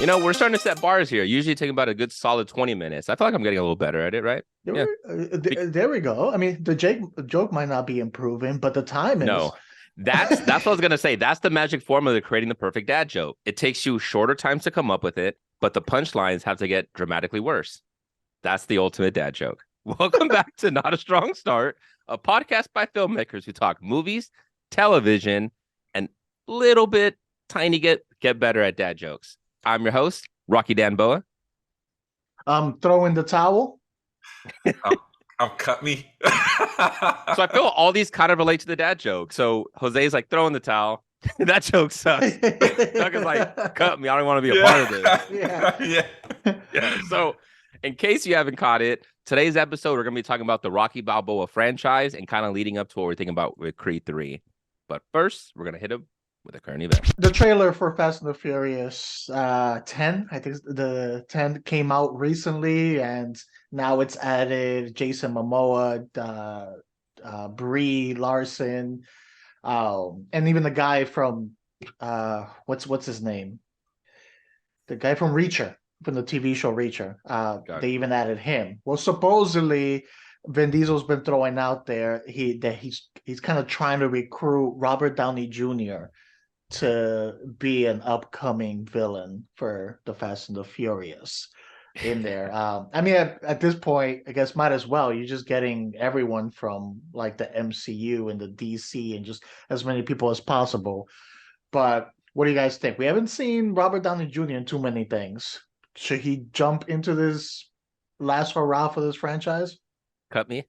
We're starting to set bars here. Usually take about a good solid 20 minutes. I feel like I'm getting a little better at it, right? Yeah. There we go. I mean, the joke might not be improving, but the time No. is. That's what I was gonna say. That's the magic formula to creating the perfect dad joke. It takes you shorter times to come up with it, but the punchlines have to get dramatically worse. That's the ultimate dad joke. Welcome back to Not a Strong Start, a podcast by filmmakers who talk movies, television, and little bit tiny get better at dad jokes. I'm your host, Rocky Danboa. Throw in the towel. Cut me. So I feel all these kind of relate to the dad joke. So Jose's like, throw in the towel. That joke sucks. Doug is like, cut me. I don't want to be a part of this. Yeah. So in case you haven't caught it, today's episode, we're going to be talking about the Rocky Balboa franchise and kind of leading up to what we're thinking about with Creed 3. But first, we're going to hit him with a current event. The trailer for Fast and the Furious 10, I think the 10 came out recently, and now it's added Jason Momoa, Brie Larson, and even the guy from what's his name? The guy from Reacher, from the TV show Reacher. They even added him. Well, supposedly Vin Diesel's been throwing out there he's kind of trying to recruit Robert Downey Jr. to be an upcoming villain for the Fast and the Furious in there. I mean, at this point, I guess might as well. You're just getting everyone from like the MCU and the DC and just as many people as possible. But what do you guys think? We haven't seen Robert Downey Jr. in too many things. Should he jump into this last hurrah for this franchise? Cut me.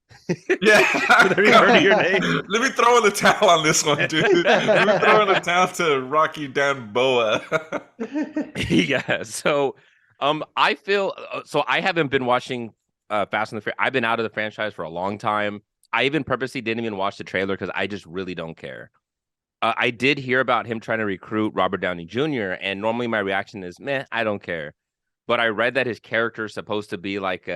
Yeah. Let me throw in the towel on this one, dude. Let me throw in the towel to Rocky Danboa. Yeah. So I feel so I haven't been watching Fast and the Furious. I've been out of the franchise for a long time. I even purposely didn't even watch the trailer because I just really don't care. I did hear about him trying to recruit Robert Downey Jr. and normally my reaction is, meh, I don't care. But I read that his character is supposed to be like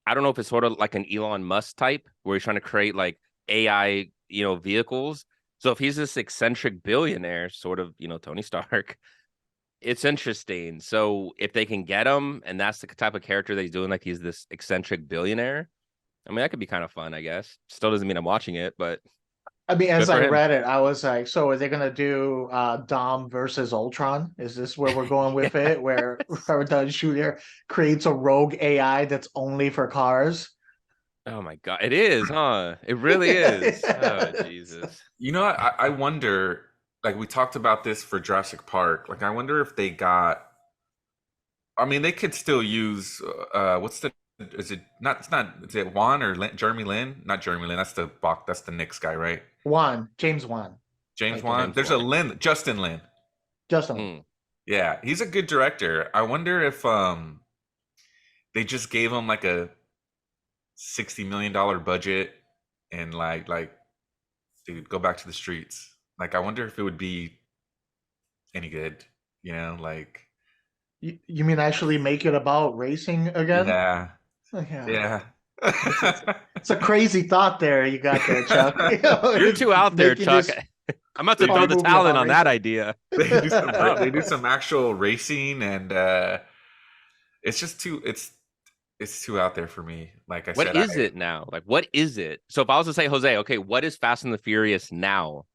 I don't know if it's sort of like an Elon Musk type where he's trying to create like AI, vehicles. So if he's this eccentric billionaire, sort of, Tony Stark, it's interesting. So if they can get him and that's the type of character that he's doing, like he's this eccentric billionaire, I mean, that could be kind of fun, I guess. Still doesn't mean I'm watching it, but I mean, as I read it, I was like, so are they going to do Dom versus Ultron? Is this where we're going with it? Where Robert Downey Jr. creates a rogue AI that's only for cars? Oh my God. It is, huh? It really is. Oh, Jesus. I wonder, like we talked about this for Jurassic Park. Like, I wonder if they got, I mean, they could still use, is it Juan or Jeremy Lin? Not Jeremy Lin. That's the Knicks guy, right? James Wan. James Wan. There's a Lin, Justin Lin. Justin. Yeah, he's a good director. I wonder if they just gave him like a $60 million budget and like dude, go back to the streets. Like, I wonder if it would be any good, like. You mean actually make it about racing again? Yeah. Yeah. It's a crazy thought there you got there, Chuck. You're too out there, Chuck. I'm about to throw the talent on that idea. They do some actual racing, and it's just it's too out there for me. Like I said, what is it now? Like, what is it? So if I was to say, Jose, okay, what is Fast and the Furious now?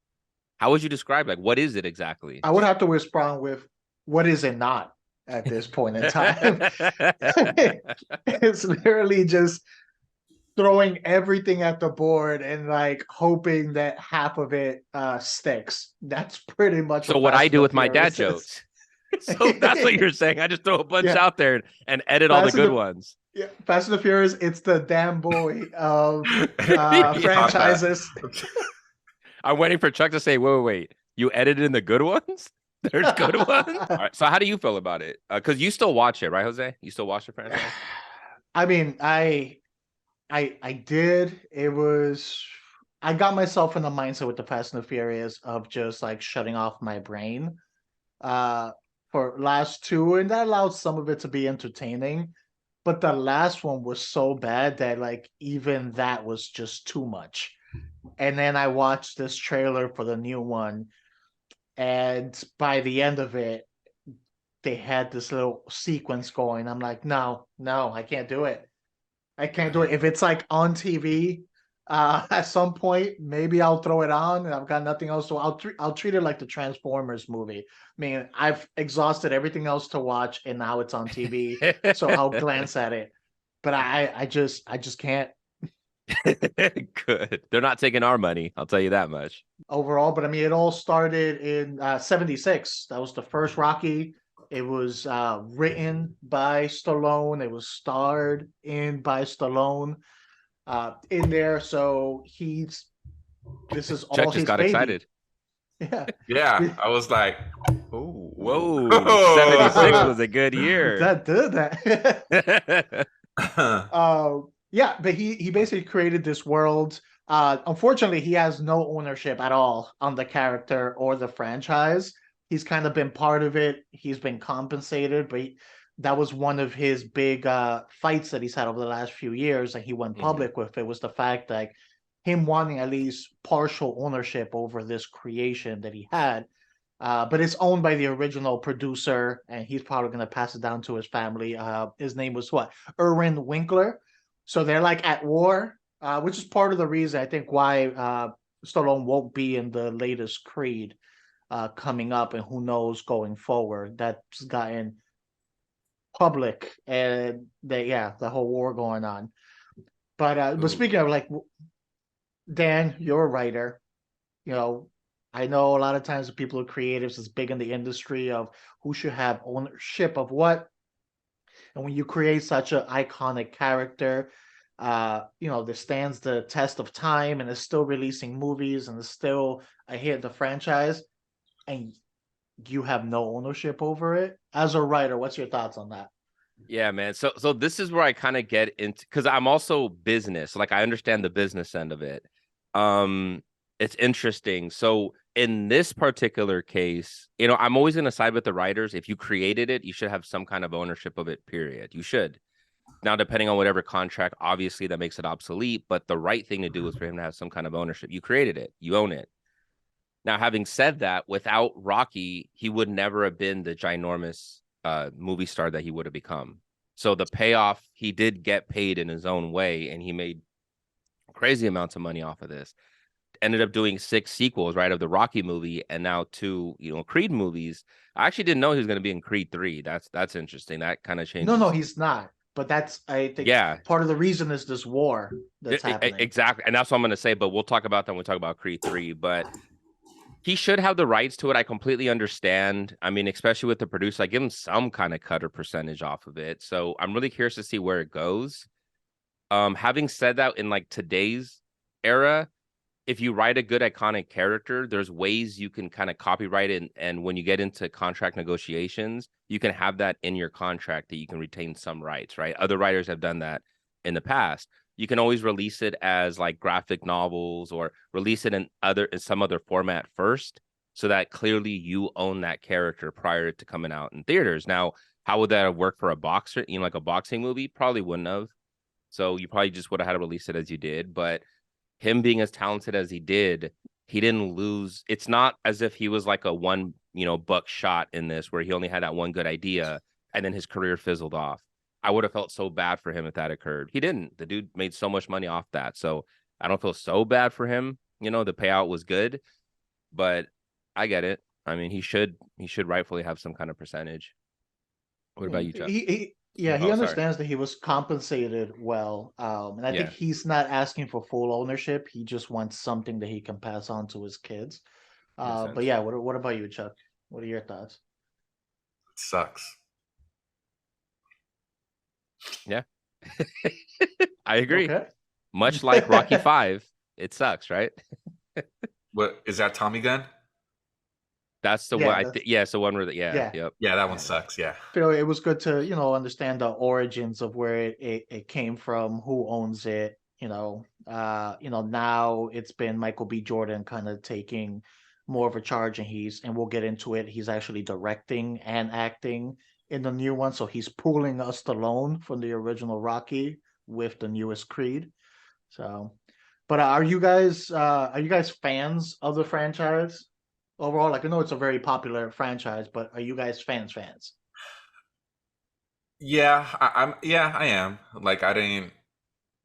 How would you describe like what is it exactly? I would have to respond with what is it not at this point in time. It's literally just throwing everything at the board and like hoping that half of it sticks. That's pretty much so what I do with my dad jokes. So that's what you're saying. I just throw a bunch out there and edit all the good ones. Yeah, Fast and the Furious, it's the damn boy of franchises. I'm waiting for Chuck to say, wait. You edited in the good ones? There's good ones? All right, so how do you feel about it? Because you still watch it, right, Jose? You still watch the franchise? I mean, I did. I got myself in the mindset with the Fast and the Furious of just like shutting off my brain for last two, and that allowed some of it to be entertaining. But the last one was so bad that like even that was just too much. And then I watched this trailer for the new one, and by the end of it, they had this little sequence going. I'm like, no, I can't do it. I can't do it. If it's like on TV, at some point, maybe I'll throw it on, and I've got nothing else, so I'll treat it like the Transformers movie. I mean, I've exhausted everything else to watch, and now it's on TV, so I'll glance at it. But I just can't Good. They're not taking our money. I'll tell you that much. overall. But I mean, it all started in '76. That was the first Rocky. It was written by Stallone. It was starred in by Stallone in there. So this is Chuck all just his got baby. excited. Yeah. Yeah, I was like, oh, Whoa, 76 was a good year. That did that. Yeah, but he basically created this world. Unfortunately, he has no ownership at all on the character or the franchise. He's kind of been part of it. He's been compensated, but that was one of his big fights that he's had over the last few years, and he went public with it, was the fact that him wanting at least partial ownership over this creation that he had. But it's owned by the original producer, and he's probably going to pass it down to his family. His name was what? Irwin Winkler. So they're like at war, which is part of the reason I think why Stallone won't be in the latest Creed coming up, and who knows going forward. That's gotten public, and the whole war going on. But speaking of like, Dan, you're a writer. You know, I know a lot of times the people who are creatives is big in the industry of who should have ownership of what. And when you create such an iconic character, that stands the test of time and is still releasing movies and is still a hit of the franchise, and you have no ownership over it. As a writer, what's your thoughts on that? Yeah, man. So this is where I kind of get into, because I'm also business. Like I understand the business end of it. It's interesting. So in this particular case, I'm always going to side with the writers. If you created it, you should have some kind of ownership of it, period. You should. Now, depending on whatever contract, obviously that makes it obsolete, but the right thing to do is for him to have some kind of ownership. You created it, you own it. Now, having said that, without Rocky, he would never have been the ginormous movie star that he would have become. So the payoff, he did get paid in his own way, and he made crazy amounts of money off of this. Ended up doing 6 sequels, right, of the Rocky movie, and now 2, Creed movies. I actually didn't know he was going to be in Creed 3. That's interesting. That kind of changes. No, he's not. But that's, I think, part of the reason is this war that's happening. Exactly. And that's what I'm going to say, but we'll talk about that when we talk about Creed 3. But he should have the rights to it. I completely understand. I mean, especially with the producer, I give him some kind of cut or percentage off of it. So I'm really curious to see where it goes. Having said that, in like today's era, if you write a good iconic character, there's ways you can kind of copyright it. And when you get into contract negotiations, you can have that in your contract that you can retain some rights, right? Other writers have done that in the past. You can always release it as like graphic novels or release it in some other format first, so that clearly you own that character prior to coming out in theaters. Now, how would that have worked for a boxer? Like a boxing movie? Probably wouldn't have. So you probably just would have had to release it as you did. But him being as talented as he did, he didn't lose. It's not as if he was like a one, buck shot in this where he only had that one good idea and then his career fizzled off. I would have felt so bad for him if that occurred. He didn't. The dude made so much money off that. So I don't feel so bad for him. The payout was good, but I get it. I mean, he should rightfully have some kind of percentage. What about you, Chuck? He understands that he was compensated well. And I think he's not asking for full ownership. He just wants something that he can pass on to his kids. But yeah, what about you, Chuck? What are your thoughts? It sucks. Yeah. I agree. Okay. Much like Rocky 5, it sucks, right? What is that, Tommy Gun? That's the one. It's the one where yep. Yeah, that one sucks. Yeah. So it was good to, understand the origins of where it came from, who owns it, now it's been Michael B. Jordan kind of taking more of a charge, and we'll get into it. He's actually directing and acting in the new one. So he's pulling us Stallone from the original Rocky with the newest Creed. So, but are you guys fans of the franchise overall? Like, I know it's a very popular franchise, but are you guys fans? Yeah, I am. Like, I didn't,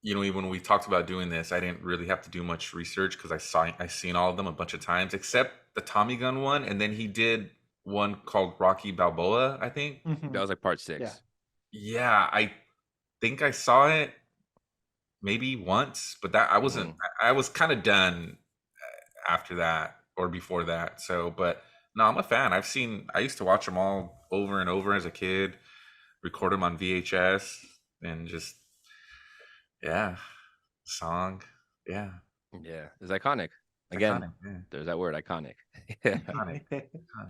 even when we talked about doing this, I didn't really have to do much research because I seen all of them a bunch of times, except the Tommy Gun one, and then he did one called Rocky Balboa, I think. That Hmm. was like part Yeah. 6. Yeah, I think I saw it maybe once, but that I wasn't. Mm. I was kind of done after that or before that. So, but no, I'm a fan. I used to watch them all over and over as a kid, record them on VHS, and just yeah, song, yeah, Yeah, it's iconic. Again, iconic, yeah, there's that word, iconic. Yeah. iconic,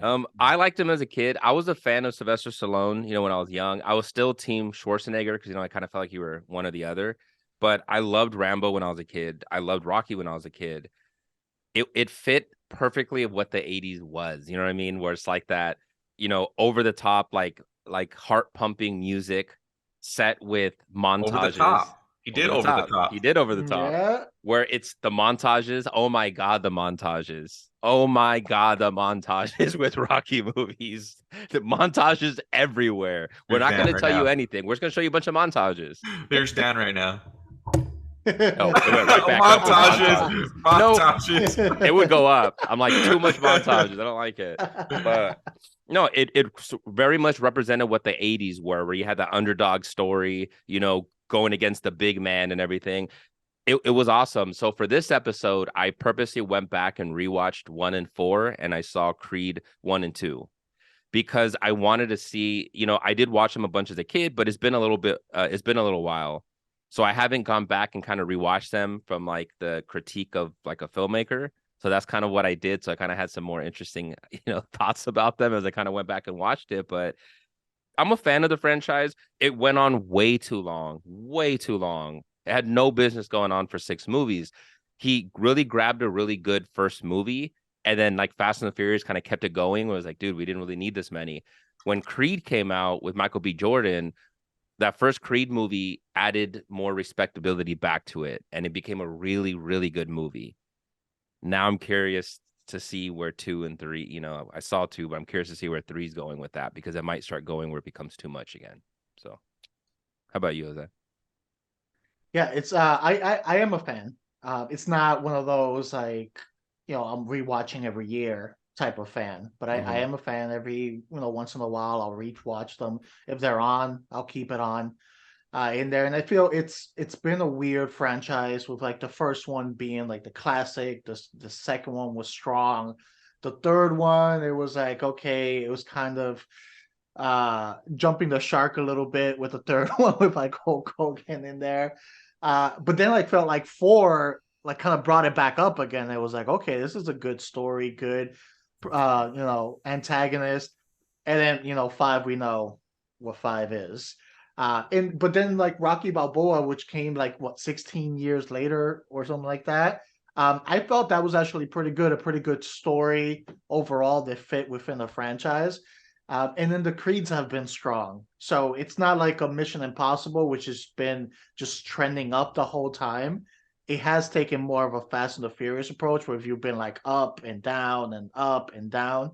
iconic. I liked him as a kid. I was a fan of Sylvester Stallone, when I was young. I was still team Schwarzenegger because, I kind of felt like you were one or the other. But I loved Rambo when I was a kid. I loved Rocky when I was a kid. It fit perfectly of what the 80s was. You know what I mean? Where it's like that, over the top, like heart pumping music set with Over the montages. top. He Over did the over the top. top. He did over the top. Yeah. Where it's the montages. Oh my God, the montages. Oh my God, the montages with Rocky movies. The montages everywhere. We're There's not going Dan to right tell you now. anything. We're just going to show you a bunch of montages. There's Dan right now. Oh, it went right back up with Montages, montages. No, montages. it would go up. I'm like, too much montages. I don't like it. But no, it very much represented what the 80s were, where you had the underdog story, going against the big man and everything. It was awesome. So for this episode, I purposely went back and rewatched 1 and 4, and I saw Creed 1 and 2 because I wanted to see, I did watch them a bunch as a kid, but it's been a little while. So I haven't gone back and kind of rewatched them from like the critique of like a filmmaker. So that's kind of what I did. So I kind of had some more interesting, thoughts about them as I kind of went back and watched it. But I'm a fan of the franchise. It went on way too long, way too long. It had no business going on for 6 movies. He really grabbed a really good first movie, and then like Fast and the Furious kind of kept it going. It was like, dude, we didn't really need this many. When Creed came out with Michael B. Jordan, that first Creed movie added more respectability back to it, and it became a really, really good movie. Now I'm curious to see where 2 and 3, I saw 2, but I'm curious to see where 3's going with that because it might start going where it becomes too much again. So, how about you, Jose? Yeah, it's I am a fan. It's not one of those like, I'm rewatching every year type of fan, but I Mm-hmm. am a fan every, once in a while I'll rewatch them. If they're on, I'll keep it on in there. And I feel it's been a weird franchise with like the first one being like the classic, the second one was strong. The third one, it was like, okay, it was kind of jumping the shark a little bit with the third one with like Hulk Hogan in there. But then like felt like 4 like kind of brought it back up again. It was like, okay, this is a good story, good antagonist. And then, 5, we know what 5 is. And but then like Rocky Balboa, which came like what 16 years later or something like that. I felt that was actually pretty good, a pretty good story overall that fit within the franchise. And then the creeds have been strong. So it's not like a Mission Impossible, which has been just trending up the whole time. It has taken more of a Fast and the Furious approach where you've been like up and down and up and down,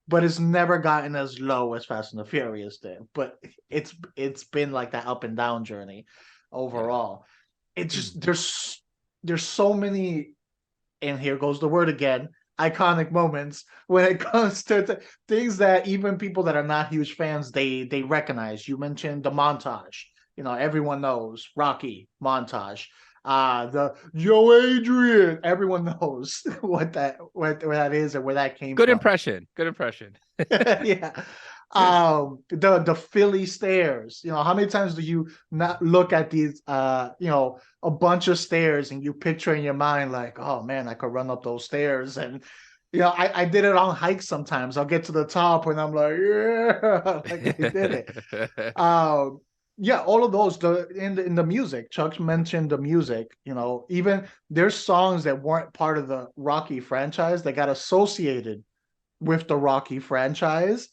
but it's never gotten as low as Fast and the Furious did. But it's been like that up and down journey Yeah. overall. It just there's so many, and here goes the word again, iconic moments when it comes to things that even people that are not huge fans they recognize. You mentioned the montage. Everyone knows Rocky montage. The Yo Adrian, everyone knows what that is and where that came Good from. impression. Good impression. Yeah. The Philly stairs. How many times do you not look at these a bunch of stairs and you picture in your mind like, oh man, I could run up those stairs. And I did it on hikes sometimes. I'll get to the top and I'm like, yeah, like I did it. Yeah, all of those in the music. Chuck mentioned the music. Even there's songs that weren't part of the Rocky franchise that got associated with the Rocky franchise,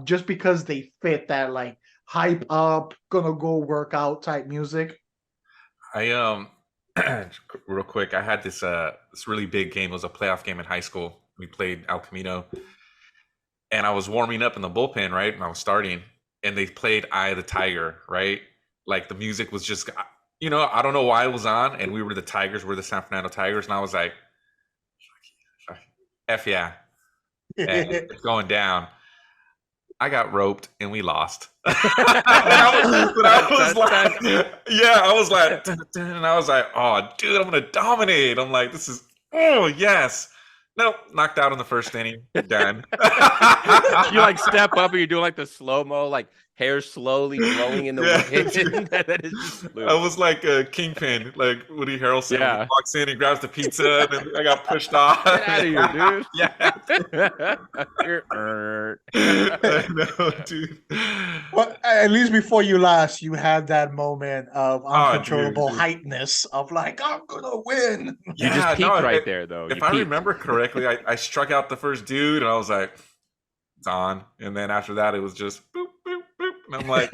just because they fit that like hype up, gonna go work out type music. I real quick, I had this really big game. It was a playoff game in high school. We played El Camino, and I was warming up in the bullpen, right? And I was starting, and they played Eye of the Tiger, right? Like the music was just, I don't know why it was on, and we were the Tigers, we're the San Fernando Tigers, and I was like, F yeah, and it's going down. I got roped and we lost. I was like, yeah, I was like, and I was like, oh, dude, I'm gonna dominate. I'm like, this is, oh yes. Nope, knocked out in the first inning. Done. You like step up and you're doing like the slow mo, like hair slowly blowing in the wind. That is just I was like a Kingpin, like Woody Harrelson. Yeah. He walks in, he grabs the pizza, and then I got pushed off. Get out of here, dude. Yeah. I know, dude. Well, at least before you lost, you had that moment of uncontrollable hypeness of like, I'm gonna win. You just peaked there, though. If I remember correctly, I struck out the first dude, and I was like, it's on. And then after that, it was just boop, boop, boop. And I'm like,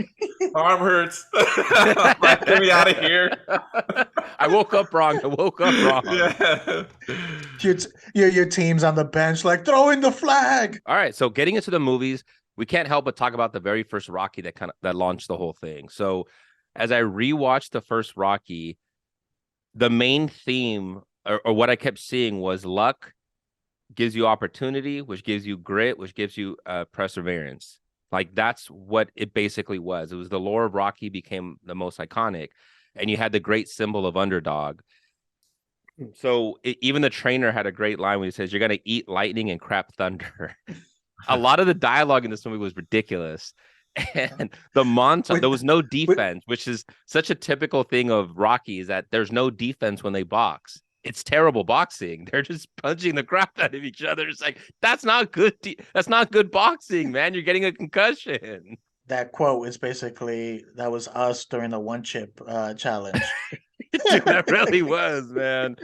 my arm hurts. I'm like, get me out of here. I woke up wrong. Yeah. Your team's on the bench, like, throw in the flag. All right. So getting into the movies, we can't help but talk about the very first Rocky that launched the whole thing. So as I rewatched the first Rocky, the main theme or what I kept seeing was luck gives you opportunity, which gives you grit, which gives you perseverance. Like that's what it basically was. It was the lore of Rocky became the most iconic, and you had the great symbol of underdog. So even the trainer had a great line when he says, "You're gonna eat lightning and crap thunder." A lot of the dialogue in this movie was ridiculous, and the montage there was no defense, which is such a typical thing of Rocky. Is that there's no defense when they box. It's terrible boxing. They're just punching the crap out of each other. It's like, that's not good. That's not good boxing, man. You're getting a concussion. That quote is basically, that was us during the one chip challenge. Dude, that really was, man.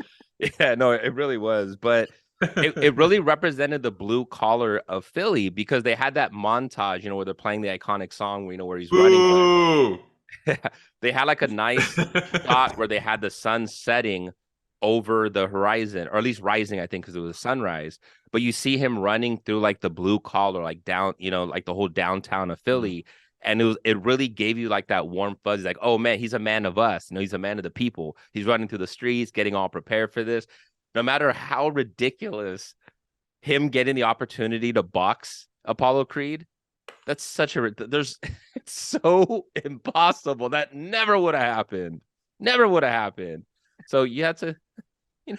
Yeah, no, it really was. But it really represented the blue collar of Philly because they had that montage, where they're playing the iconic song, where he's running. They had like a nice shot where they had the sun setting over the horizon, or at least rising, I think, because it was a sunrise. But you see him running through like the blue collar, like down, like the whole downtown of Philly. And it really gave you like that warm fuzz, like, oh man, he's a man of us. He's a man of the people. He's running through the streets, getting all prepared for this. No matter how ridiculous him getting the opportunity to box Apollo Creed, that's such it's so impossible. That never would have happened. Never would have happened. So you had to,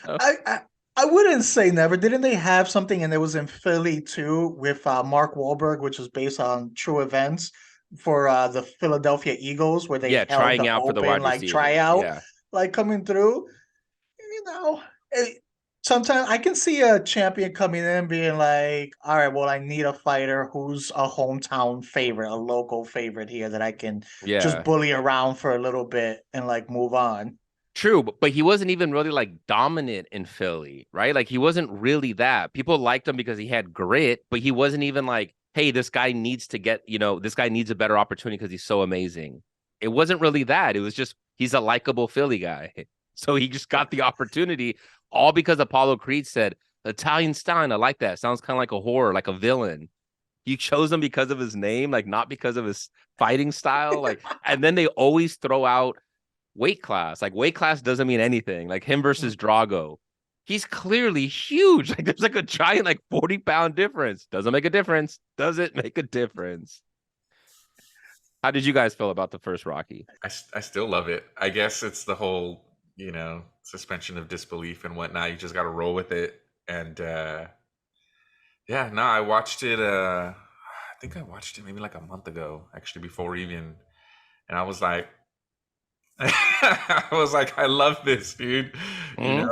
I wouldn't say never. Didn't they have something, and it was in Philly too, with Mark Wahlberg, which was based on true events for the Philadelphia Eagles, where they held trying the out open, for the wide like receiver. tryout, like coming through. Sometimes I can see a champion coming in being like, all right, well, I need a fighter who's a hometown favorite, a local favorite here that I can just bully around for a little bit and like move on. True, but he wasn't even really like dominant in Philly, right? Like he wasn't really that. People liked him because he had grit, but he wasn't even like, hey, this guy needs to get, this guy needs a better opportunity because he's so amazing. It wasn't really that. It was just he's a likable Philly guy. So he just got the opportunity all because Apollo Creed said, Italian Stein, I like that. Sounds kind of like a horror, like a villain. You chose him because of his name, like not because of his fighting style. Like, and then they always throw out weight class. Like weight class doesn't mean anything. Like him versus Drago. He's clearly huge. Like there's like a giant, like 40-pound difference. Doesn't make a difference. Does it make a difference? How did you guys feel about the first Rocky? I still love it. I guess it's the whole, suspension of disbelief and whatnot. You just got to roll with it. And I watched it. I think I watched it maybe like a month ago, actually, before even. And I was like, I love this, dude. And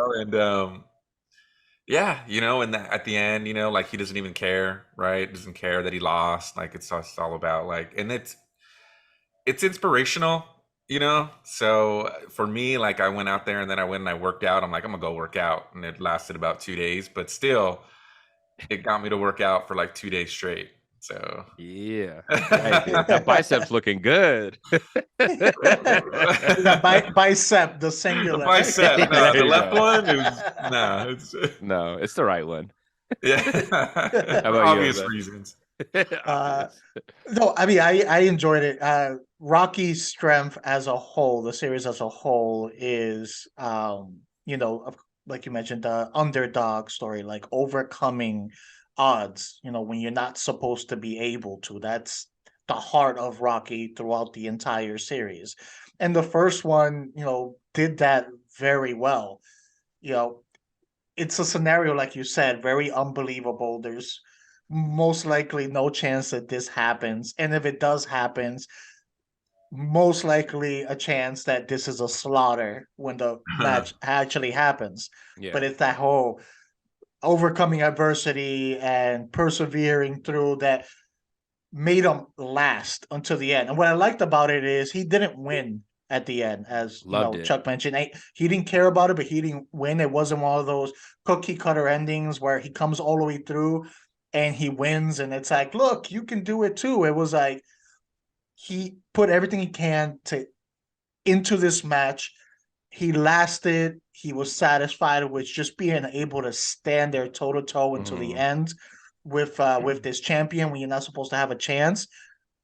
and at the end, like he doesn't even care, right? Doesn't care that he lost. Like it's all about like, and it's inspirational, So for me, like I went out there and then I went and I worked out. I'm like, I'm gonna go work out, and it lasted about 2 days, but still, it got me to work out for like 2 days straight. So yeah, that biceps looking good. Bicep, the singular. The bicep, no, the left one is no, it's the right one. Yeah, How about obvious you, reasons. Uh, Obvious. no, I mean I enjoyed it. Rocky's strength as a whole, the series as a whole, is like you mentioned, the underdog story, like overcoming odds. When you're not supposed to be able to. That's the heart of Rocky throughout the entire series, and the first one, did that very well. You know, it's a scenario like you said, very unbelievable. There's most likely no chance that this happens, and if it does happen, most likely a chance that this is a slaughter when the match actually happens. Yeah. But it's that whole overcoming adversity and persevering through that made him last until the end. And what I liked about it is he didn't win at the end, as Loved it. Chuck mentioned. He didn't care about it, but he didn't win. It wasn't one of those cookie cutter endings where he comes all the way through and he wins, and it's like, look, you can do it too. It was like he put everything he can to into this match. He lasted. He was satisfied with just being able to stand there toe to toe until the end with this champion when you're not supposed to have a chance.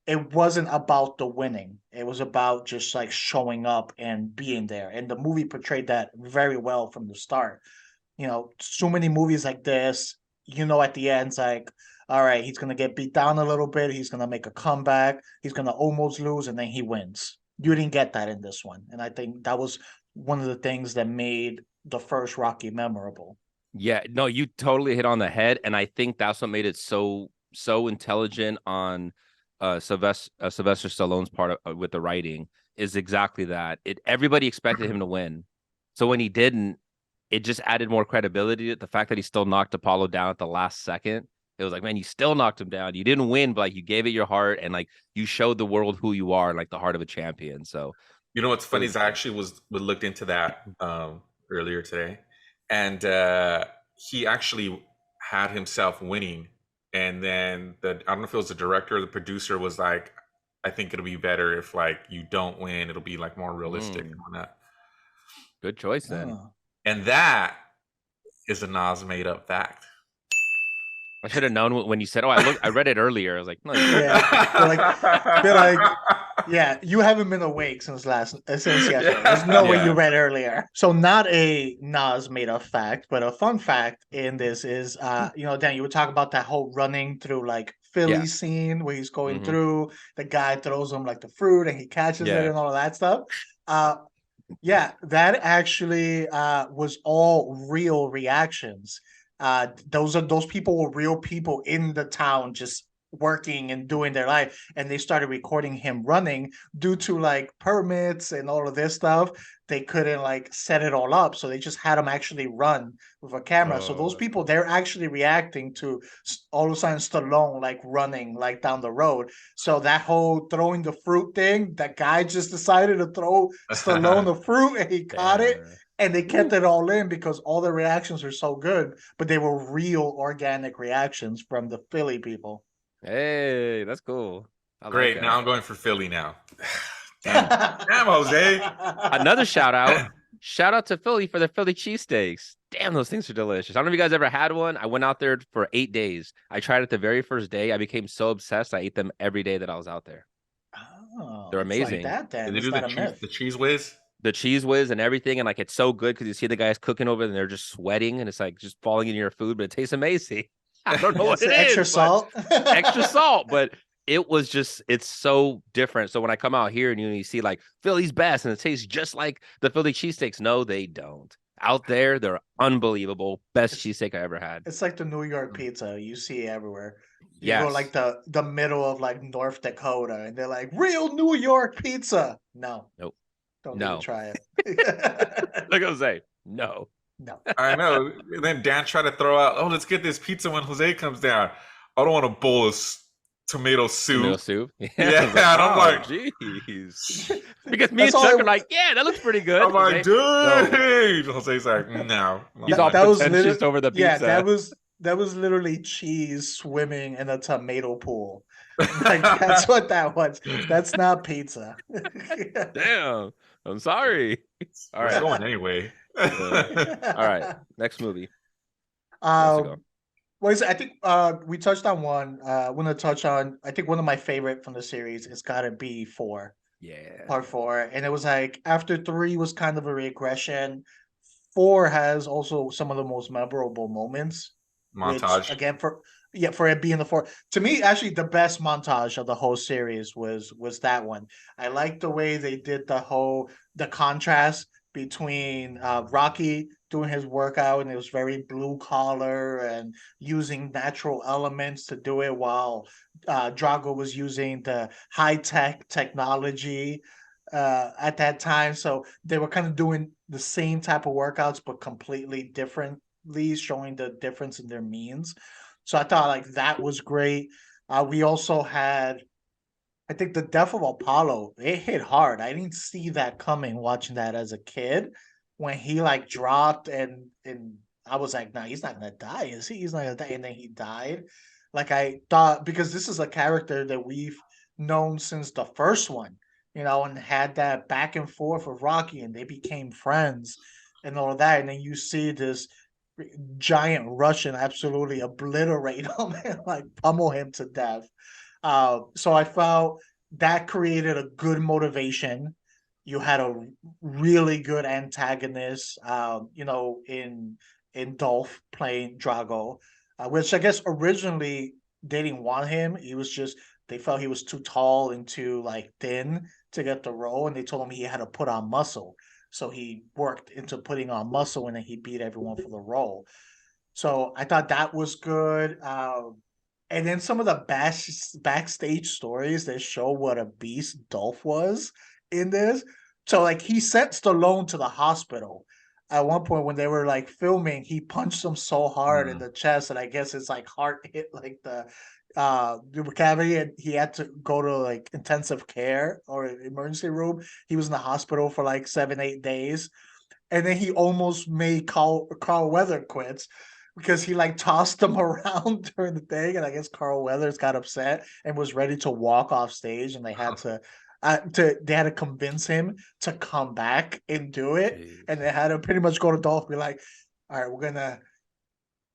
It wasn't about the winning. It was about just like showing up and being there. And the movie portrayed that very well from the start. So many movies like this, at the end, it's like, all right, he's going to get beat down a little bit. He's going to make a comeback. He's going to almost lose, and then he wins. You didn't get that in this one. And I think that was one of the things that made the first Rocky memorable. Yeah, no, you totally hit on the head, and I think that's what made it so intelligent on Sylvester Stallone's part with the writing is exactly that. Everybody expected him to win, so when he didn't, it just added more credibility to it. The fact that he still knocked Apollo down at the last second, it was like, man, you still knocked him down. You didn't win, but like you gave it your heart, and like you showed the world who you are, like the heart of a champion. So You know what's funny is I actually looked into that earlier today, and he actually had himself winning, and then I don't know if it was the director or the producer was like, I think it'll be better if like you don't win. It'll be like more realistic and whatnot. good choice then. Oh. And that is a Nas made up fact. I should have known when you said, "Oh, I read it earlier." I was like, "No, you didn't." Yeah, feel like, yeah, you haven't been awake since yesterday. There's no way you read earlier. So not a Nas made up fact, but a fun fact in this is, Dan, you would talk about that whole running through like Philly scene where he's going through. The guy throws him like the fruit and he catches it and all of that stuff. Yeah, that actually was all real reactions. Those people were real people in the town just working and doing their life, and they started recording him running due to like permits and all of this stuff. They couldn't like set it all up, so they just had him actually run with a camera. So those people, they're actually reacting to all of a sudden Stallone like running like down the road. So that whole throwing the fruit thing, that guy just decided to throw Stallone the fruit and he caught it. And they kept it all in because all the reactions were so good, but they were real organic reactions from the Philly people. Hey, that's cool. Great. Now I'm going for Philly now. Damn, Jose. Another shout out to Philly for the Philly cheesesteaks. Damn, those things are delicious. I don't know if you guys ever had one. I went out there for 8 days. I tried it the very first day. I became so obsessed. I ate them every day that I was out there. Oh, they're amazing. Like that, then. Did they do the cheese whiz? The cheese whiz and everything, and like it's so good because you see the guys cooking over and they're just sweating and it's like just falling in your food, but it tastes amazing. I don't know what it is. Extra salt. Extra salt, but it's so different. So when I come out here and you see like Philly's best and it tastes just like the Philly cheesesteaks, no, they don't. Out there, they're unbelievable. Best cheesesteak I ever had. It's like the New York pizza you see everywhere. You Yes. go like the middle of like North Dakota and they're like real New York pizza. No. Nope. Don't even try it. Like I was saying, no. I know. And then Dan tried to throw out, let's get this pizza when Jose comes down. I don't want a bowl of tomato soup. Tomato soup? Yeah. And I'm like, jeez. Because me and Chuck are like, yeah, that looks pretty good. I'm like, dude. No. Jose's like, no. He's all pretentious over the pizza. Yeah, that was literally cheese swimming in a tomato pool. Like that's what that was. That's not pizza. Damn. I'm sorry. All right. Going anyway. All right. Next movie. Well, I think we touched on one. I want to touch on. I think one of my favorite from the series is got to be four, Yeah. part four, and it was like after three was kind of a regression. Four has also some of the most memorable moments, which Montage. again for it being the four, to me actually the best montage of the whole series was that one. I like the way they did the contrast between Rocky doing his workout and it was very blue collar and using natural elements to do it while Drago was using the high tech technology at that time. So they were kind of doing the same type of workouts, but completely differently, showing the difference in their means. So I thought like that was great. We also had, I think, the death of Apollo. It hit hard. I didn't see that coming watching that as a kid when he like dropped and I was like, nah, he's not gonna die, is he? He's not gonna die, and then he died. Like I thought, because this is a character that we've known since the first one, and had that back and forth with Rocky, and they became friends and all of that. And then you see this giant Russian absolutely obliterate him and like pummel him to death. So I felt that created a good motivation. You had a really good antagonist, in Dolph playing Drago, which I guess originally they didn't want him. He was just they felt he was too tall and too like thin to get the role, and they told him he had to put on muscle. So he worked into putting on muscle, and then he beat everyone for the role. So I thought that was good. And then some of the backstage stories that show what a beast Dolph was in this. So like he sent Stallone to the hospital at one point when they were like filming. He punched him so hard in Mm. the chest, and I guess his like heart hit like the cavity, and he had to go to like intensive care or emergency room. He was in the hospital for like 7-8 days, and then he almost made Carl Weather quits because he like tossed him around during the thing, and I guess Carl Weathers got upset and was ready to walk off stage, and they had to convince him to come back and do it, Jeez. and they had to pretty much go to Dolph, be like, all right, we're gonna.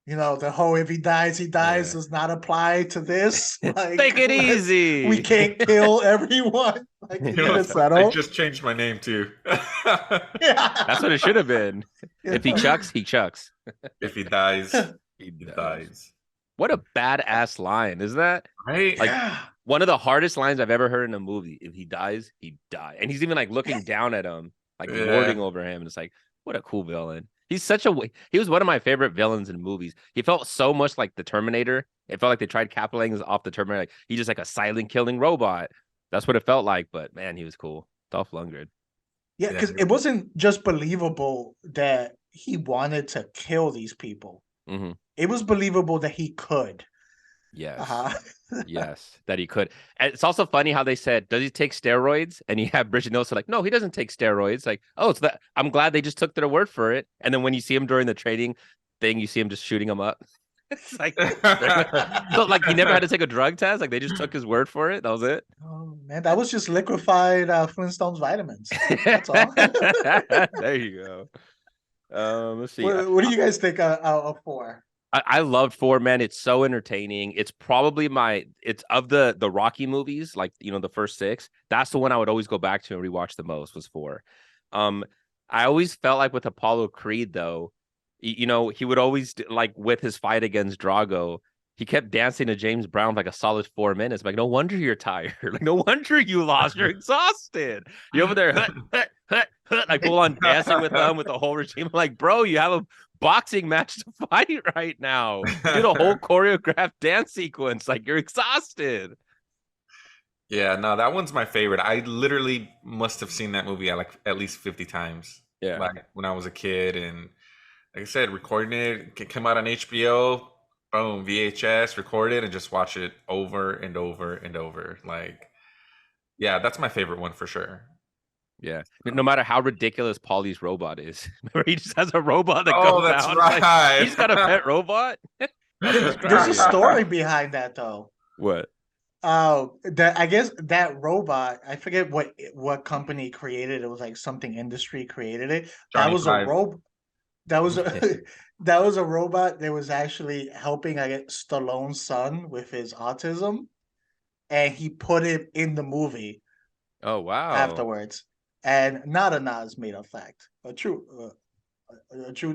The whole if he dies, he dies Yeah. does not apply to this. Like, Take it we easy. can't kill everyone. Like, You keep know, it I settled. just changed my name too. That's Yeah. what it should have been. If he chucks, he chucks. If he dies, He he does. dies. What a badass line, is that? Right? Like Yeah. one of the hardest lines I've ever heard in a movie. If he dies, he dies. And he's even like looking down at him, like lording Yeah. over him. And it's like, what a cool villain. He was one of my favorite villains in movies. He felt so much like the Terminator. It felt like they tried capitalizing off the Terminator. Like, he's just like a silent killing robot. That's what it felt like. But man, he was cool. Dolph Lundgren. Yeah, Yeah. because it wasn't just believable that he wanted to kill these people. Hmm. It was believable that he could. Yes. Uh-huh. Yes, that he could. And it's also funny how they said, "Does he take steroids?" And you have Bridget Nielsen like, "No, he doesn't take steroids." Like, oh, it's that. I'm glad they just took their word for it. And then when you see him during the training thing, you see him just shooting him up. It's like, so like he never had to take a drug test. Like they just took his word for it. That was it. Oh man, that was just liquefied Flintstones vitamins. That's all. There you go. Let's see. What do you guys think of four? I loved Four Men. It's so entertaining. It's probably it's of the Rocky movies, like the first six. That's the one I would always go back to and rewatch the most was Four. Um, I always felt like with Apollo Creed though, he would always like with his fight against Drago, he kept dancing to James Brown like a solid 4 minutes. Like, no wonder you're tired. Like, no wonder you lost. You're exhausted. You're over there, like full on dancing with them with the whole regime. Like, bro, you have a boxing match to fight right now. You did a whole choreographed dance sequence. Like, you're exhausted. Yeah, no, that one's my favorite. I literally must have seen that movie at least 50 times. Yeah. Like when I was a kid, and like I said, recording it came out on HBO, boom, VHS, recorded and just watch it over and over and over. Like, yeah, that's my favorite one for sure. Yeah. No matter how ridiculous Paulie's robot is. Remember, he just has a robot that Oh, comes that's out. right. Like, he's got a pet robot. There's a story behind that though. What? That I guess that robot, I forget what company created it. It was like something industry created it. That Johnny was a Five. robot. That was a that was a robot that was actually helping, I guess, Stallone's son with his autism, and he put it in the movie Oh wow. afterwards. And not a Nas made up fact, a true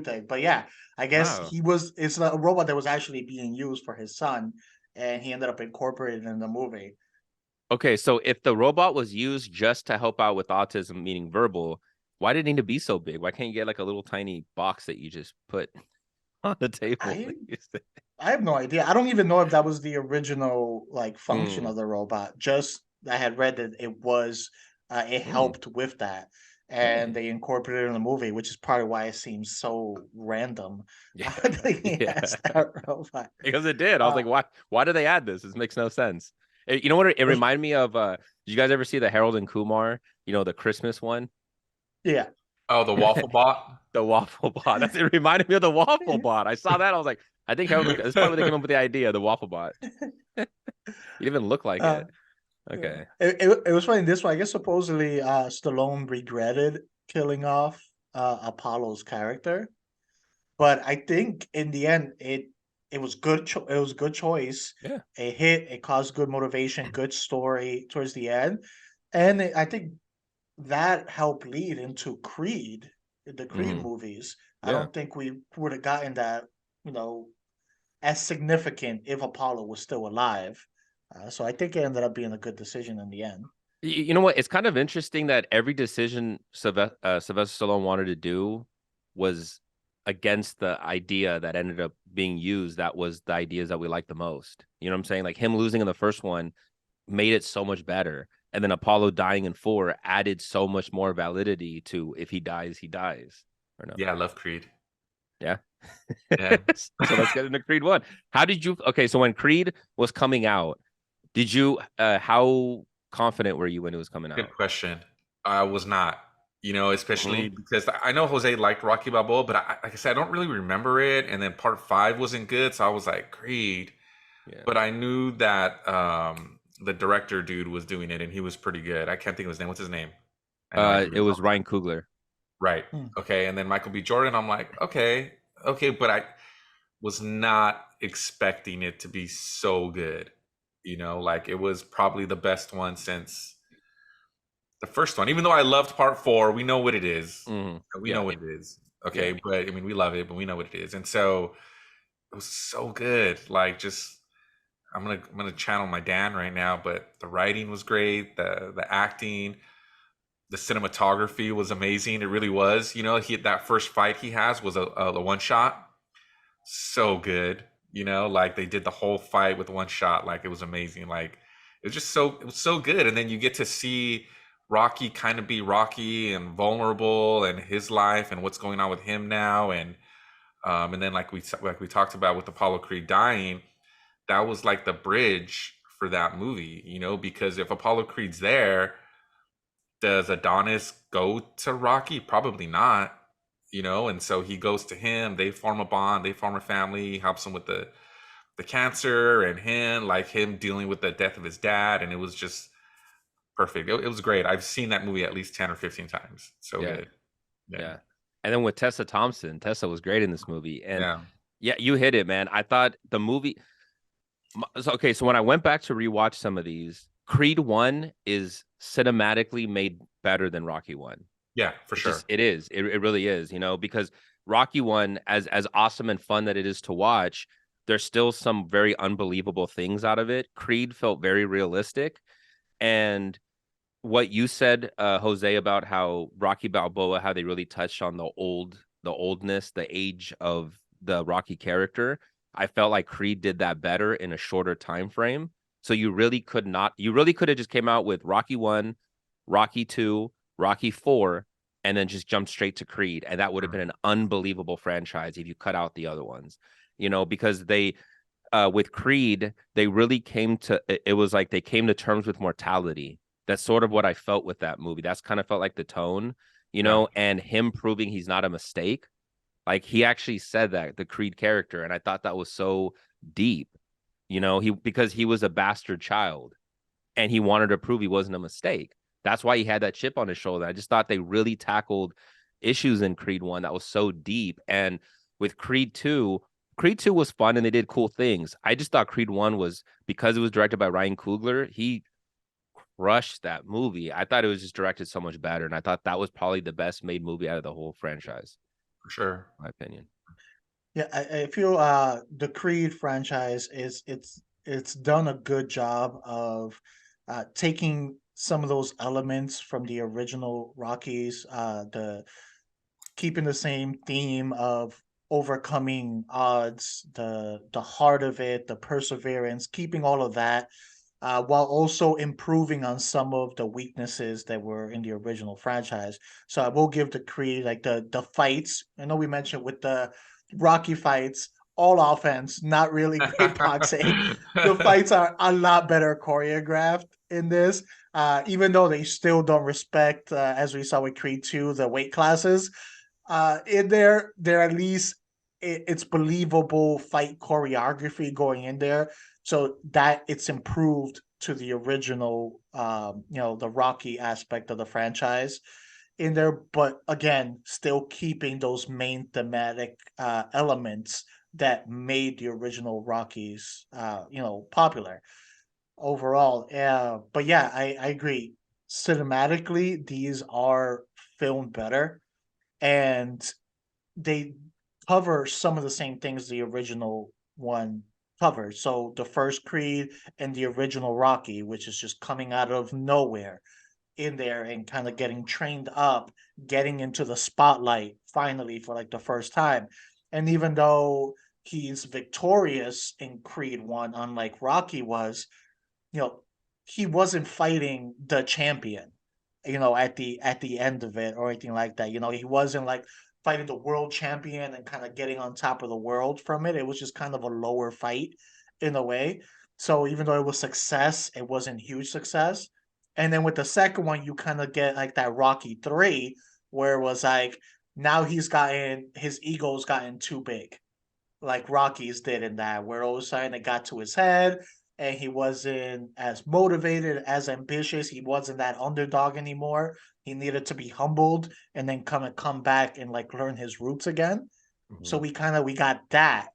thing. But yeah, I guess Wow. it's a robot that was actually being used for his son, and he ended up incorporated in the movie. Okay, so if the robot was used just to help out with autism, meaning verbal, why did it need to be so big? Why can't you get like a little tiny box that you just put on the table? I I have no idea. I don't even know if that was the original like function Mm, of the robot. Just I had read that it mm, helped with that, and hey. they incorporated it in the movie, which is probably why it seems so random. Yeah. That he Yeah. has that robot. Because it did. I was Uh, like, why do they add this? This makes no sense. You know what it it was, reminded me of did you guys ever see the Harold and Kumar, the Christmas one? yeah. Oh, the waffle bot. The waffle bot. It reminded me of the waffle bot. I saw that. I was like, I think Harold that's probably where they came up with the idea, the waffle bot. It even looked like Uh, it. yeah. Okay. It was funny this one. I guess supposedly Stallone regretted killing off Apollo's character. But I think in the end, it was good. It was a good choice. Yeah. It hit. It caused good motivation, good story towards the end, and I think that helped lead into Creed, the Creed Hmm. movies. I Yeah. don't think we would have gotten that, you know, as significant if Apollo was still alive. So I think it ended up being a good decision in the end. You know what? It's kind of interesting that every decision Sylvester Stallone wanted to do was against the idea that ended up being used. That was the ideas that we liked the most. You know what I'm saying? Like him losing in the first one made it so much better. And then Apollo dying in 4 added so much more validity to if he dies, he dies. Or no? Yeah, I love Creed. Yeah. Yeah. So let's get into Creed 1. How did you okay, so when Creed was coming out, did you how confident were you when it was coming Good out? question. I was not, especially Hmm. because I know Jose liked Rocky Balboa, but like I said, I don't really remember it. And then part five wasn't good, so I was like Creed. Yeah. But I knew that the director dude was doing it, and he was pretty good. I can't think of his name. What's his name? I know I It can. was Ryan Coogler. Right. Hmm. Okay. And then Michael B. Jordan. I'm like, okay, okay, but I was not expecting it to be so good. Like it was probably the best one since the first one. Even though I loved part four, we know what it is. Hmm. We know Yeah. what it is. Yeah. Okay. But I mean, we love it, but we know what it is. And so it was so good. Like just I'm gonna channel my Dan right now, but the writing was great, the acting, the cinematography was amazing. It really was. That first fight he has was a one shot. So good. Like they did the whole fight with one shot. Like it was amazing. Like it was so good. And then you get to see Rocky kind of be Rocky and vulnerable and his life and what's going on with him now. And then like we talked about with Apollo Creed dying, that was like the bridge for that movie, because if Apollo Creed's there, does Adonis go to Rocky? Probably not, and so he goes to him, they form a bond, they form a family, he helps him with the cancer and him dealing with the death of his dad, and it was just perfect. It was great. I've seen that movie at least 10 or 15 times. So Yeah. good. Yeah. Yeah. And then with Tessa Thompson, Tessa was great in this movie. And Yeah. yeah, you hit it, man. I thought the movie okay, so when I went back to rewatch some of these, Creed 1 is cinematically made better than Rocky 1. Yeah, for sure. It is. It really is, because Rocky 1, as awesome and fun that it is to watch, there's still some very unbelievable things out of it. Creed felt very realistic. And what you said, Jose, about how Rocky Balboa, how they really touched on the oldness, the age of the Rocky character. I felt like Creed did that better in a shorter time frame. So you really could have just came out with Rocky 1, Rocky 2, Rocky 4, and then just jumped straight to Creed. And that would have been an unbelievable franchise if you cut out the other ones, because they, with Creed, they really it was like they came to terms with mortality. That's sort of what I felt with that movie. That's kind of felt like the tone, Yeah. and him proving he's not a mistake. Like he actually said that, the Creed character, and I thought that was so deep, because he was a bastard child and he wanted to prove he wasn't a mistake. That's why he had that chip on his shoulder. I just thought they really tackled issues in Creed 1 that was so deep. And with Creed 2 was fun and they did cool things. I just thought Creed 1 was, because it was directed by Ryan Coogler, he crushed that movie. I thought it was just directed so much better. And I thought that was probably the best made movie out of the whole franchise, For sure. in my opinion. Yeah, I feel the Creed franchise it's done a good job of taking some of those elements from the original Rockies, the keeping the same theme of overcoming odds, the heart of it, the perseverance, keeping all of that, while also improving on some of the weaknesses that were in the original franchise. So I will give the Creed like the fights. I know we mentioned with the Rocky fights, all offense, not really great boxing. The fights are a lot better choreographed in this, even though they still don't respect, as we saw with Creed 2, the weight classes. In there, they're at least it's believable fight choreography going in there, so that it's improved to the original, the Rocky aspect of the franchise in there, but again, still keeping those main thematic elements that made the original Rockies, popular overall. But yeah, I agree. Cinematically, these are filmed better, and they cover some of the same things the original one covered. So the first Creed and the original Rocky, which is just coming out of nowhere in there and kind of getting trained up, getting into the spotlight finally for like the first time. And even though he's victorious in Creed 1, unlike Rocky was, you know, he wasn't fighting the champion, at the end of it or anything like that. He wasn't like fighting the world champion and kind of getting on top of the world from it. It was just kind of a lower fight in a way. So even though it was success, it wasn't huge success. And then with the second one, you kind of get like that Rocky 3, where it was like now his ego's gotten too big, like Rockies did in that, where all of a sudden it got to his head and he wasn't as motivated, as ambitious. He wasn't that underdog anymore. He needed to be humbled and then come back and like learn his roots again. So Mhm. we got that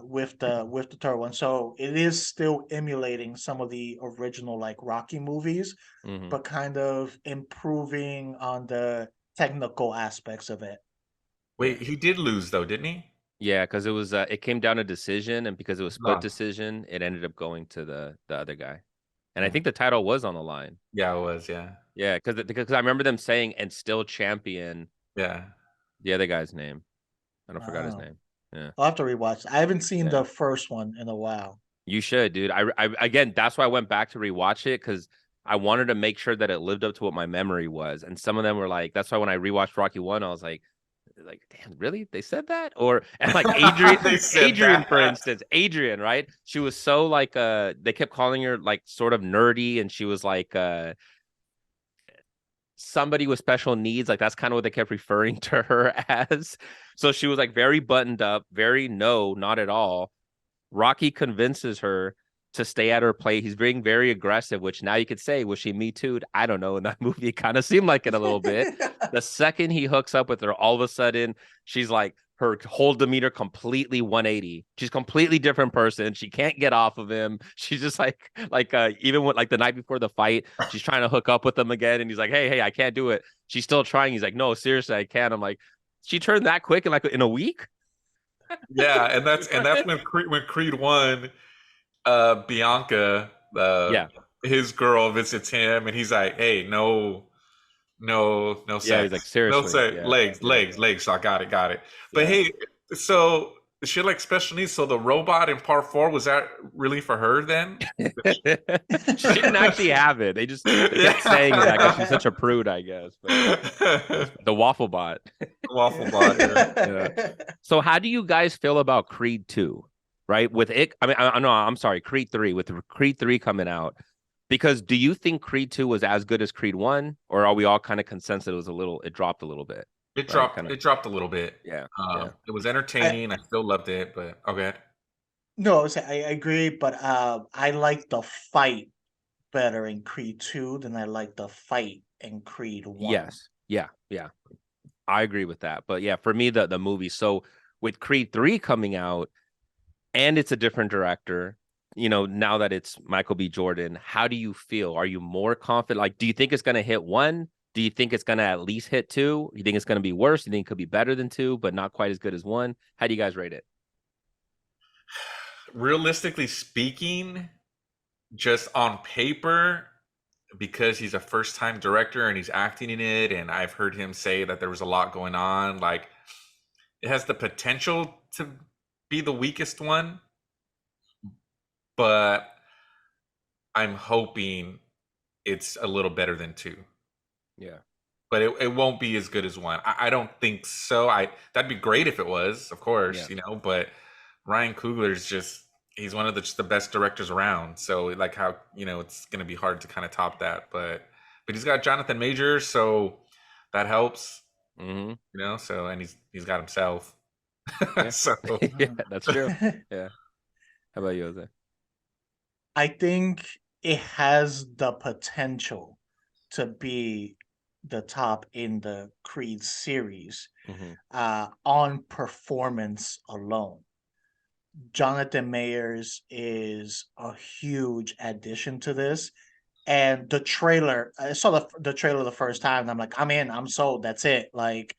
with the third one. So it is still emulating some of the original like Rocky movies, Mhm. but kind of improving on the technical aspects of it. Yeah. Wait, he did lose though, didn't he? Yeah, because it came down to decision, and because it was split No. decision, it ended up going to the other guy. And I Yeah. think the title was on the line. Yeah, it was. Yeah. Yeah, because I remember them saying and still champion Yeah. the other guy's name. I don't forgot his Oh, name. Yeah. I'll have to rewatch. I haven't seen Yeah. the first one in a while. You should, dude. I again, that's why I went back to rewatch it because I wanted to make sure that it lived up to what my memory was. And some of them were like, that's why when I rewatched Rocky 1, I was like, damn, really? They said that? Or and like They said Adrian, for that. instance, Adrian, right? She was so like they kept calling her like sort of nerdy, and she was like somebody with special needs. Like that's kind of what they kept referring to her as. So she was like very buttoned up, very no, not at all. Rocky convinces her to stay at her plate. He's being very aggressive, which now you could say, was she Me Too'd? I don't know. In that movie, it kind of seemed like it a little bit. The second he hooks up with her, all of a sudden, she's like, her whole demeanor completely 180. She's completely different person. She can't get off of him. She's just even when like the night before the fight, she's trying to hook up with him again, and he's like, hey, I can't do it. She's still trying. He's like, no, seriously, I can't. I'm like, she turned that quick in a week. Yeah, and that's when Creed won. Bianca, Yeah, his girl visits him, and he's like, "Hey, no, no, no yeah. He's like, sex, no seriously, sex, yeah, legs, yeah. legs, legs." So I got it. But Yeah. hey, so she like special needs. So the robot in part 4, was that really for her then? She didn't actually have it. They kept saying that because she's such a prude, I guess. But the waffle bot. Waffle bot. Yeah. Yeah. So how do you guys feel about Creed 2? Right? With it, I mean, I no, I'm sorry, Creed 3, with Creed 3 coming out. Because do you think Creed 2 was as good as Creed 1? Or are we all kind of consensus it dropped a little bit? It Right? dropped. Kind of, It dropped a little bit. yeah, yeah. It was I entertaining. I still loved it, but okay. no, I agree, but I like the fight better in Creed 2 than I like the fight in Creed 1. Yes. Yeah, yeah. I agree with that. But yeah, for me, the movie. So with Creed 3 coming out and it's a different director, now that it's Michael B. Jordan, how do you feel? Are you more confident? Like, do you think it's going to hit one? Do you think it's going to at least hit two? You think it's going to be worse? You think it could be better than two, but not quite as good as one? How do you guys rate it? Realistically speaking, just on paper, because he's a first time director and he's acting in it, and I've heard him say that there was a lot going on, like it has the potential to be the weakest one, but I'm hoping it's a little better than two. Yeah. But it won't be as good as one. I don't think so. That'd be great if it was, of course, Yeah. but Ryan Coogler's just he's one of just the best directors around. So like how, it's gonna be hard to kind of top that. But he's got Jonathan Majors, so that helps. So and he's got himself. Yeah. So Yeah, that's true. Yeah. How about you, Jose? I think it has the potential to be the top in the Creed series on performance alone. Jonathan Mayers is a huge addition to this. And the trailer, I saw the trailer the first time, and I'm like, I'm in, I'm sold. That's it. Like,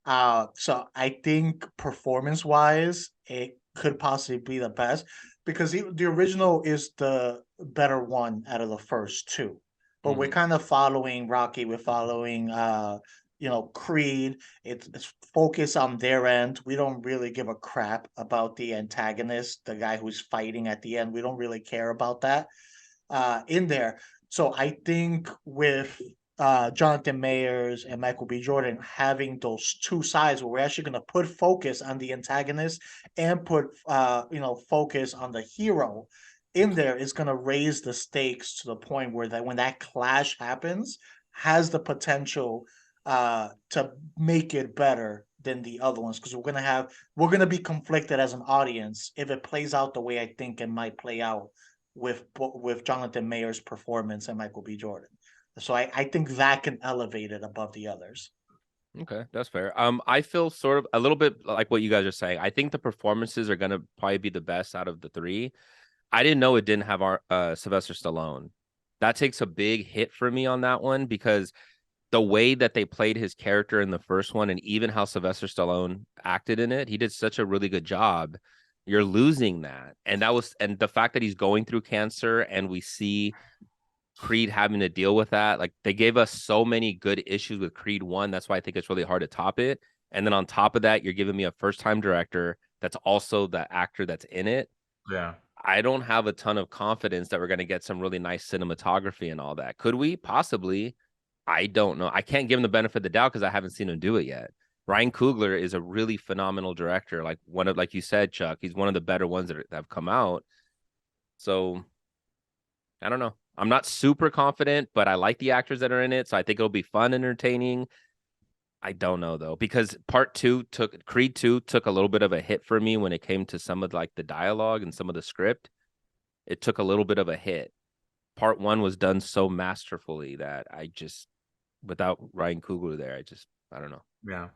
so I think performance wise, it could possibly be the best because the original is the better one out of the first two. But we're kind of following Rocky, we're following Creed. It's focused on their end. We don't really give a crap about the antagonist, the guy who's fighting at the end. We don't really care about that in there. So I think with Jonathan Mayers and Michael B. Jordan having those two sides where we're actually going to put focus on the antagonist and put focus on the hero in there is going to raise the stakes to the point where that when that clash happens has the potential to make it better than the other ones because we're gonna be conflicted as an audience if it plays out the way I think it might play out with Jonathan Mayer's performance and Michael B. Jordan. So I think that can elevate it above the others. Okay, that's fair. I feel sort of a little bit like what you guys are saying. I think the performances are gonna probably be the best out of the three. I didn't know it didn't have our Sylvester Stallone. That takes a big hit for me on that one because the way that they played his character in the first one and even how Sylvester Stallone acted in it, he did such a really good job. You're losing that. And the fact that he's going through cancer and we see Creed having to deal with that. Like they gave us so many good issues with Creed 1. That's why I think it's really hard to top it. And then on top of that, you're giving me a first-time director that's also the actor that's in it. yeah. I don't have a ton of confidence that we're going to get some really nice cinematography and all that. Could we? Possibly. I don't know. I can't give him the benefit of the doubt because I haven't seen him do it yet. Ryan Coogler is a really phenomenal director. Like you said, Chuck, he's one of the better ones that have come out. So I don't know. I'm not super confident, but I like the actors that are in it. So I think it'll be fun, entertaining. I don't know though, because Creed 2 took a little bit of a hit for me when it came to some of like the dialogue and some of the script. It took a little bit of a hit. Part 1 was done so masterfully that I just, without Ryan Coogler there, I don't know. Yeah.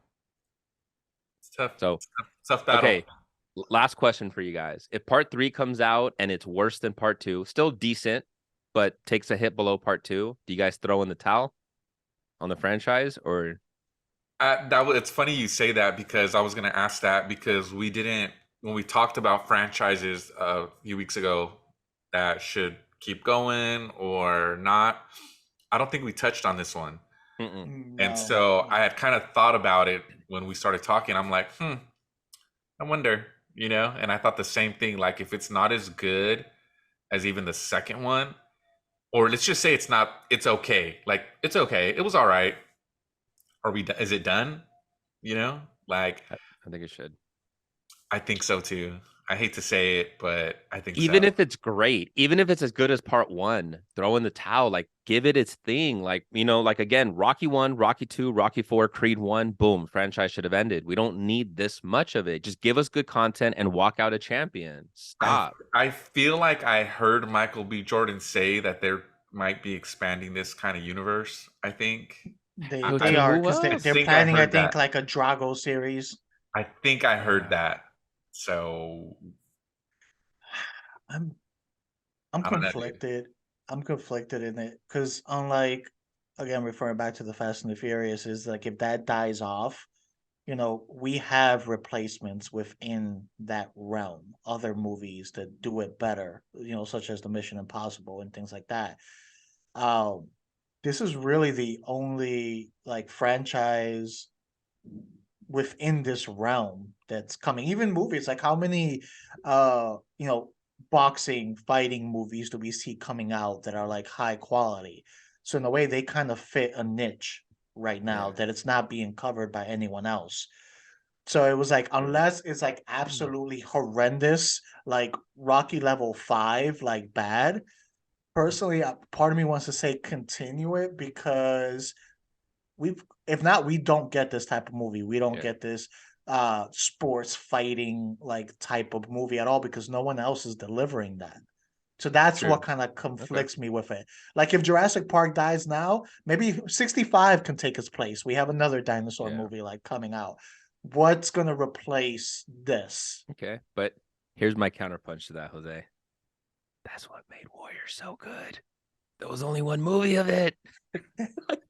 It's tough. So, it's tough battle. okay. Last question for you guys. If part 3 comes out and it's worse than part 2, still decent, but takes a hit below part 2, do you guys throw in the towel on the franchise or? It's funny you say that because I was going to ask that because when we talked about franchises a few weeks ago that should keep going or not, I don't think we touched on this one. No. And so I had kind of thought about it when we started talking. I'm like, I wonder, and I thought the same thing. Like if it's not as good as even the second one, or let's just say it's okay. Like it's okay. It was all right. Is it done? Like I think it should. I think so too. I hate to say it, but I think Even so. if it's great, even if it's as good as part 1, throw in the towel, like give it its thing. Like, like again, Rocky 1, Rocky 2, Rocky 4, Creed 1, boom, franchise should have ended. We don't need this much of it. Just give us good content and walk out a champion. Stop. I feel like I heard Michael B. Jordan say that there might be expanding this kind of universe, I think. They are, who because they're else? they're think I planning, I heard think, that. like a Drago series. I think I heard Yeah. that. So I'm I'm I don't know, dude. conflicted. I'm conflicted in it because, unlike, again, referring back to the Fast and the Furious, is like if that dies off, we have replacements within that realm, other movies that do it better, such as the Mission Impossible and things like that. Um, this is really the only like franchise within this realm that's coming. Even movies, like how many boxing fighting movies do we see coming out that are like high quality? So in a way they kind of fit a niche right now Yeah. that it's not being covered by anyone else. So it was like, unless it's like absolutely horrendous, like Rocky level 5, like bad. Personally, part of me wants to say continue it, because we've if not, we don't get this type of movie. We don't Yeah. get this sports fighting like type of movie at all, because no one else is delivering that. So that's True. what kind of Okay. conflicts me with it. Like if Jurassic Park dies now, maybe 65 can take its place. We have another dinosaur Yeah. movie like coming out. What's gonna replace this? Okay. But here's my counterpunch to that, Jose. That's what made Warrior so good. There was only one movie of it.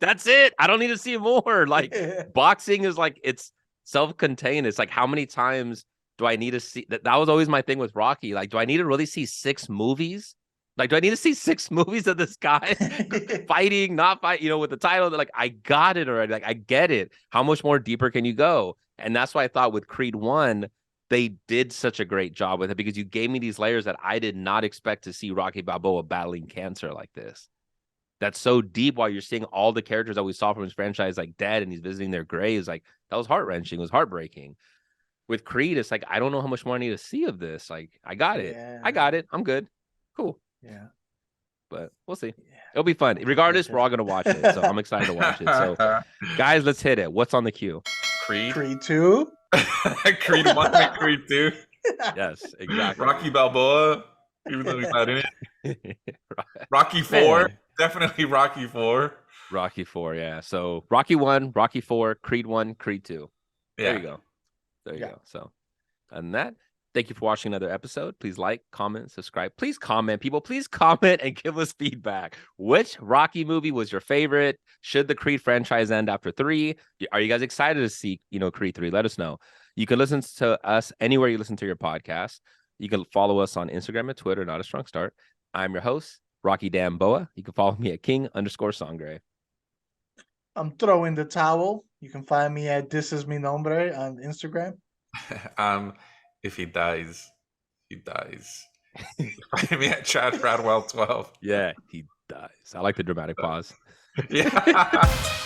That's it. I don't need to see more. Like boxing is like, it's self-contained. It's like, how many times do I need to see that? That was always my thing with Rocky. Like, do I need to really see 6 movies? Like, do I need to see 6 movies of this guy fighting, not fight, with the title? Like, I got it already. Like, I get it. How much more deeper can you go? And that's why I thought with Creed 1, they did such a great job with it, because you gave me these layers that I did not expect to see Rocky Balboa battling cancer like this. That's so deep, while you're seeing all the characters that we saw from his franchise like dead, and he's visiting their graves. Like, that was heart-wrenching. It was heartbreaking. With Creed, it's like, I don't know how much more I need to see of this. Like, I got it. I'm good. Cool. Yeah. But we'll see. Yeah. It'll be fun. Regardless, we're all going to watch it. So I'm excited to watch it. So, guys, let's hit it. What's on the queue? Creed. Creed 2. Creed 1 and Creed 2. Yes, exactly. Rocky Balboa, even though he's not in it. Rocky 4. Man. Definitely Rocky 4. Rocky 4, yeah. So Rocky 1, Rocky 4, Creed 1, Creed 2. Yeah. There you go. There you go. So, and that, thank you for watching another episode. Please like, comment, subscribe. Please comment, people. Please comment and give us feedback. Which Rocky movie was your favorite? Should the Creed franchise end after 3? Are you guys excited to see, Creed 3? Let us know. You can listen to us anywhere you listen to your podcast. You can follow us on Instagram and Twitter, Not a Strong Start. I'm your host, Rocky Damboa. You can follow me at King_Sangre. I'm throwing the towel. You can find me at This Is Mi Nombre on Instagram. If he dies, he dies. Find me at Chad Bradwell 12. Yeah, he dies. I like the dramatic pause. Yeah.